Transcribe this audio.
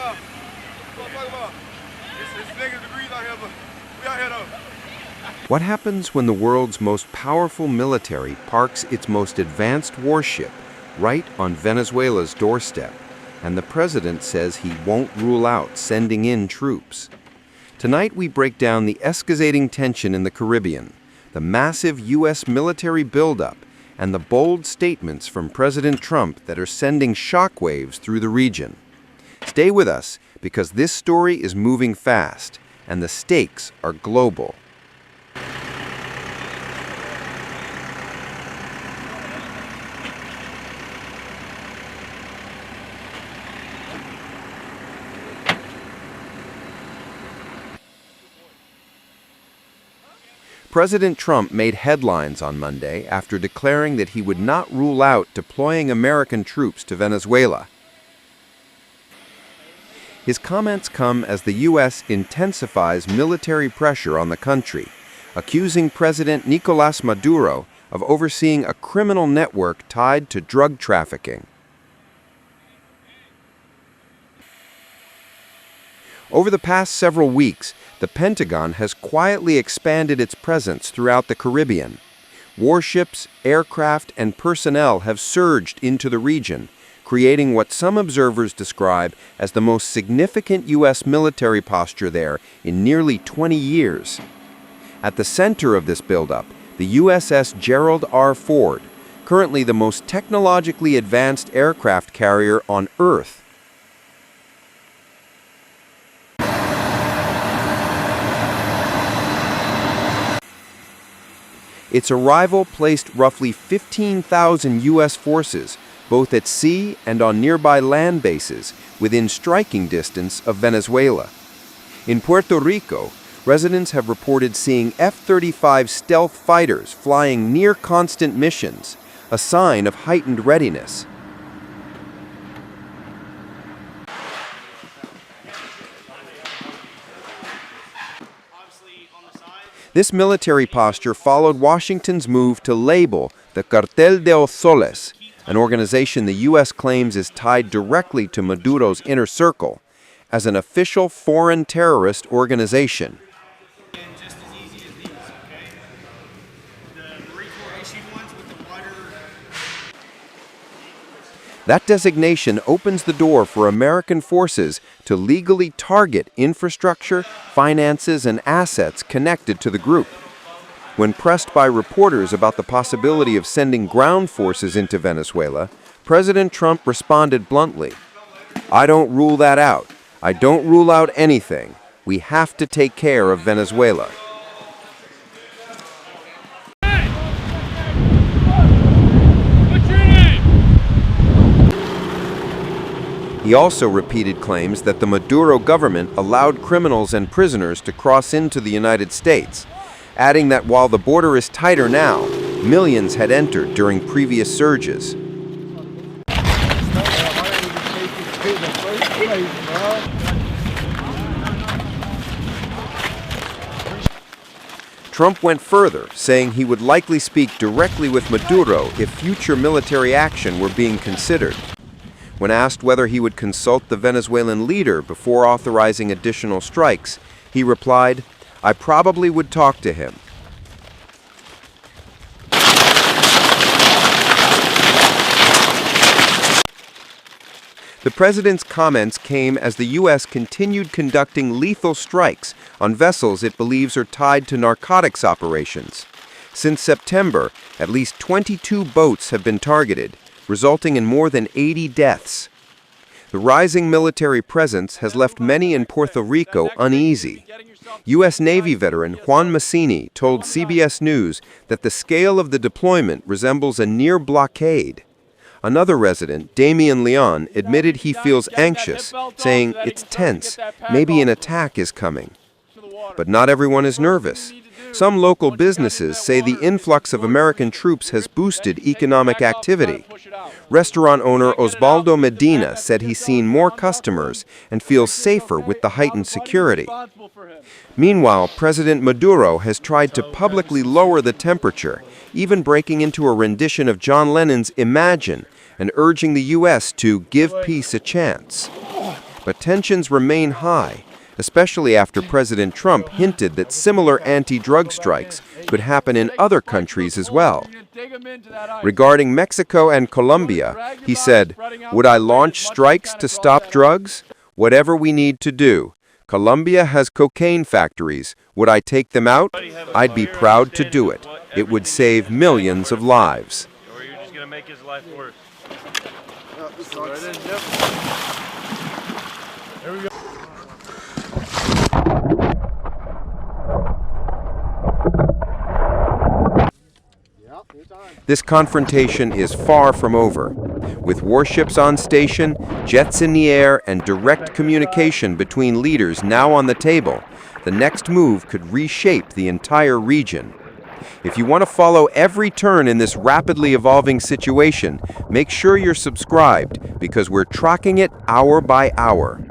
about. What I'm talking about. It's negative degrees out here, but we out here though. What happens when the world's most powerful military parks its most advanced warship right on Venezuela's doorstep, and the president says he won't rule out sending in troops? Tonight we break down the escalating tension in the Caribbean, the massive U.S. military buildup, and the bold statements from President Trump that are sending shockwaves through the region. Stay with us, because this story is moving fast, and the stakes are global. President Trump made headlines on Monday after declaring that he would not rule out deploying American troops to Venezuela. His comments come as the U.S. intensifies military pressure on the country, accusing President Nicolás Maduro of overseeing a criminal network tied to drug trafficking. Over the past several weeks, the Pentagon has quietly expanded its presence throughout the Caribbean. Warships, aircraft, and personnel have surged into the region, creating what some observers describe as the most significant U.S. military posture there in nearly 20 years. At the center of this buildup, the USS Gerald R. Ford, currently the most technologically advanced aircraft carrier on Earth. Its arrival placed roughly 15,000 U.S. forces, both at sea and on nearby land bases, within striking distance of Venezuela. In Puerto Rico, residents have reported seeing F-35 stealth fighters flying near constant missions, a sign of heightened readiness. This military posture followed Washington's move to label the Cartel de los Soles, an organization the U.S. claims is tied directly to Maduro's inner circle, as an official foreign terrorist organization. That designation opens the door for American forces to legally target infrastructure, finances, and assets connected to the group. When pressed by reporters about the possibility of sending ground forces into Venezuela, President Trump responded bluntly, "I don't rule that out. I don't rule out anything. We have to take care of Venezuela." He also repeated claims that the Maduro government allowed criminals and prisoners to cross into the United States, adding that while the border is tighter now, millions had entered during previous surges. Trump went further, saying he would likely speak directly with Maduro if future military action were being considered. When asked whether he would consult the Venezuelan leader before authorizing additional strikes, he replied, "I probably would talk to him." The president's comments came as the U.S. continued conducting lethal strikes on vessels it believes are tied to narcotics operations. Since September, at least 22 boats have been targeted, resulting in more than 80 deaths. The rising military presence has left many in Puerto Rico uneasy. U.S. Navy veteran Juan Massini told CBS News that the scale of the deployment resembles a near blockade. Another resident, Damian Leon, admitted he feels anxious, saying, "It's tense, maybe an attack is coming." But not everyone is nervous. Some local businesses say the influx of American troops has boosted economic activity. Restaurant owner Osvaldo Medina said he's seen more customers and feels safer with the heightened security. Meanwhile, President Maduro has tried to publicly lower the temperature, even breaking into a rendition of John Lennon's Imagine and urging the U.S. to give peace a chance. but tensions remain high, especially after President Trump hinted that similar anti-drug strikes could happen in other countries as well. Regarding Mexico and Colombia, he said, "Would I launch strikes to stop drugs? Whatever we need to do. Colombia has cocaine factories. Would I take them out? I'd be proud to do it. It would save millions of lives." Or you're just going to make his life worse. There we go. This confrontation is far from over. With warships on station, jets in the air, and direct communication between leaders now on the table, the next move could reshape the entire region. If you want to follow every turn in this rapidly evolving situation, make sure you're subscribed because we're tracking it hour by hour.